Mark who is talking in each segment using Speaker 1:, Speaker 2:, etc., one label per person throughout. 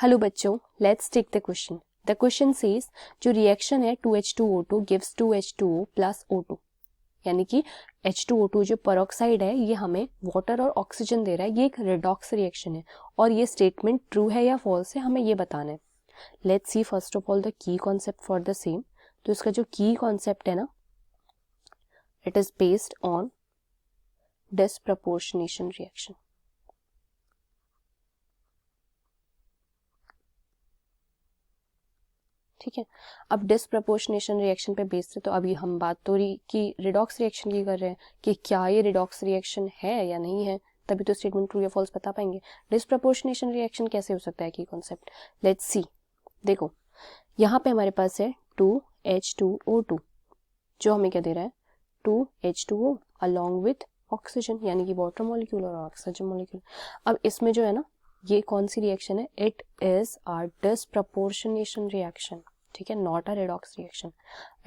Speaker 1: Hello बच्चों, let's take the question. The question says जो reaction है 2H2O2 gives 2H2O plus O2, यानी कि H2O2 जो पेरोक्साइड है ये हमें वाटर और ऑक्सीजन दे रहा है। ये एक रेडॉक्स रिएक्शन है और ये स्टेटमेंट ट्रू है या फॉल्स है हमें ये बताना है। Let's see first of all the key concept for the same. तो इसका जो की कॉन्सेप्ट है ना, it is based on disproportionation reaction. ठीक है, अब डिसप्रपोर्शनेशन रिएक्शन पे बेस्ड है, तो अभी हम बात तो कि रिडॉक्स रिएक्शन की कर रहे हैं कि क्या ये रिडॉक्स रिएक्शन है या नहीं है, तभी तो स्टेटमेंट ट्रू या फॉल्स बता पाएंगे। डिसप्रपोर्शनेशन रिएक्शन कैसे हो सकता है की कॉन्सेप्ट, लेट्स सी। देखो यहाँ पे हमारे पास है 2H2O2 जो हमें क्या दे रहा है 2H2O अलॉन्ग विथ ऑक्सीजन, यानी कि वाटर मॉलिक्यूल और ऑक्सीजन मॉलिक्यूल। अब इसमें जो है ना, ये कौन सी रिएक्शन है, it is a disproportionation reaction. ठीक है, not a redox reaction,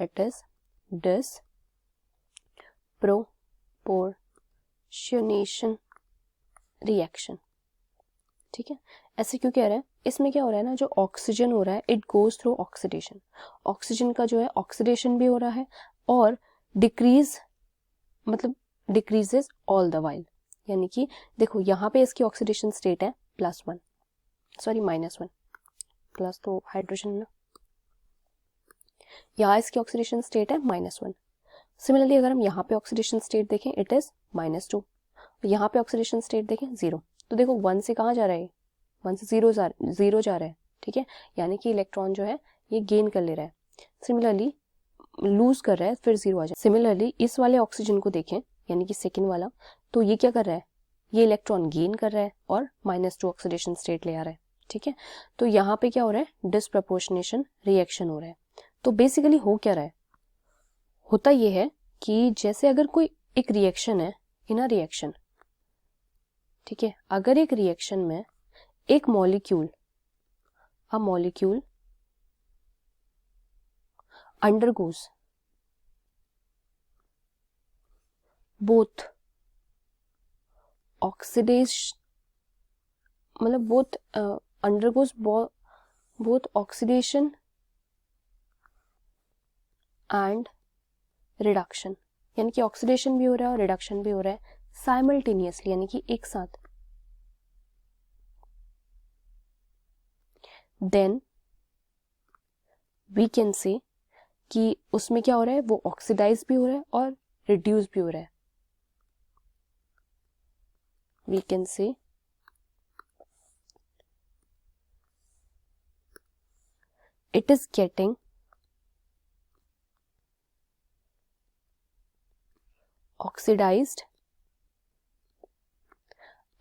Speaker 1: it is disproportionation reaction. ठीक है, ऐसे क्यों कह रहे हैं, इसमें क्या हो रहा है ना, जो ऑक्सीजन हो रहा है it goes through oxidation. Oxygen का जो है ऑक्सीडेशन भी हो रहा है और डिक्रीजेस ऑल द वाइल, यानी कि देखो यहाँ पे इसकी ऑक्सीडेशन स्टेट है +1, सॉरी -1, प्लस तो हाइड्रोजन ना, यहाँ इसकी ऑक्सीडेशन स्टेट है -1। सिमिलरली अगर हम यहाँ पे ऑक्सीडेशन स्टेट देखें इट इज -2, यहाँ पे ऑक्सीडेशन स्टेट देखें 0। तो देखो 1 से कहाँ जा रहा है, 1 से 0 जा रहा है। ठीक है, यानी कि इलेक्ट्रॉन जो है ये गेन कर ले रहा है, सिमिलरली लूज कर रहा है फिर 0 आ जाए। सिमिलरली इस वाले ऑक्सीजन को देखें, यानी कि सेकेंड वाला, तो ये क्या कर रहा है, ये इलेक्ट्रॉन गेन कर रहा है और -2 ऑक्सीडेशन स्टेट ले आ रहा है। ठीक है, तो यहाँ पे क्या हो रहा है, डिसप्रपोर्शनेशन रिएक्शन हो रहा है। तो बेसिकली हो क्या रहा है, होता ये है कि जैसे अगर कोई एक रिएक्शन है इन अ रिएक्शन, ठीक है, अगर एक रिएक्शन में एक मॉलिक्यूल undergoes both oxidation, मतलब undergoes both oxidation and reduction, यानी कि ऑक्सीडेशन भी हो रहा है और रिडक्शन भी हो रहा है साइमल्टेनियसली, यानी कि एक साथ, देन वी कैन से कि उसमें क्या हो रहा है, वो ऑक्सीडाइज भी हो रहा है और रिड्यूस भी हो रहा है। We can say it is getting oxidized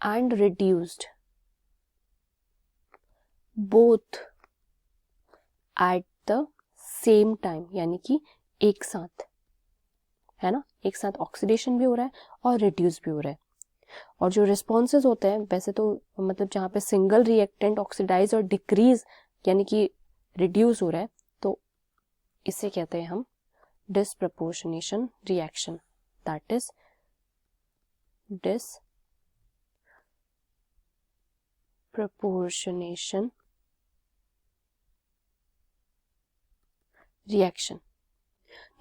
Speaker 1: and reduced both at the same time, यानी कि एक साथ, है ना, एक साथ ऑक्सीडेशन भी हो रहा है और रिड्यूस भी हो रहा है। और जो रिस्पॉन्सेज होते हैं वैसे तो मतलब जहाँ पे सिंगल रिएक्टेंट ऑक्सीडाइज और डिक्रीज यानी कि रिड्यूस हो रहा है, तो इसे कहते हैं हम disproportionation reaction, that is disproportionation reaction.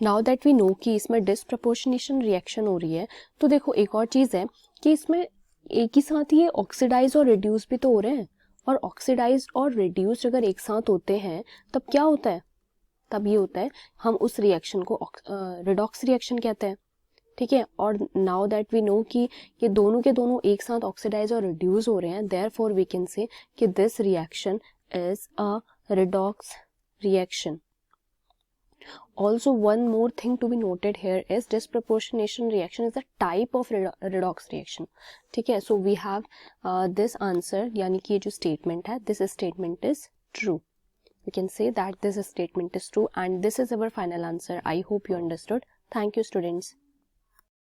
Speaker 1: Now that we know कि इसमें डिसप्रपोर्शनेशन रिएक्शन हो रही है, तो देखो एक और चीज है कि इसमें एक ही साथ ये ऑक्सीडाइज और रिड्यूस भी तो हो रहे हैं, और ऑक्सीडाइज और रिड्यूस अगर एक साथ होते हैं तब क्या होता है, तब ये होता है हम उस रिएक्शन को रिडॉक्स रिएक्शन कहते हैं। ठीक है, और नाउ दैट वी नो कि ये दोनों के दोनों एक साथ ऑक्सीडाइज और रिड्यूस हो रहे हैं, देयरफॉर वी कैन से कि this reaction is a redox reaction. Also, one more thing to be noted here is disproportionation reaction is a type of redox reaction. ठीक है, so we have this answer, यानी कि ये जो statement है, this statement is true. We can say that this statement is true and this is our final answer. I hope you understood. Thank you students.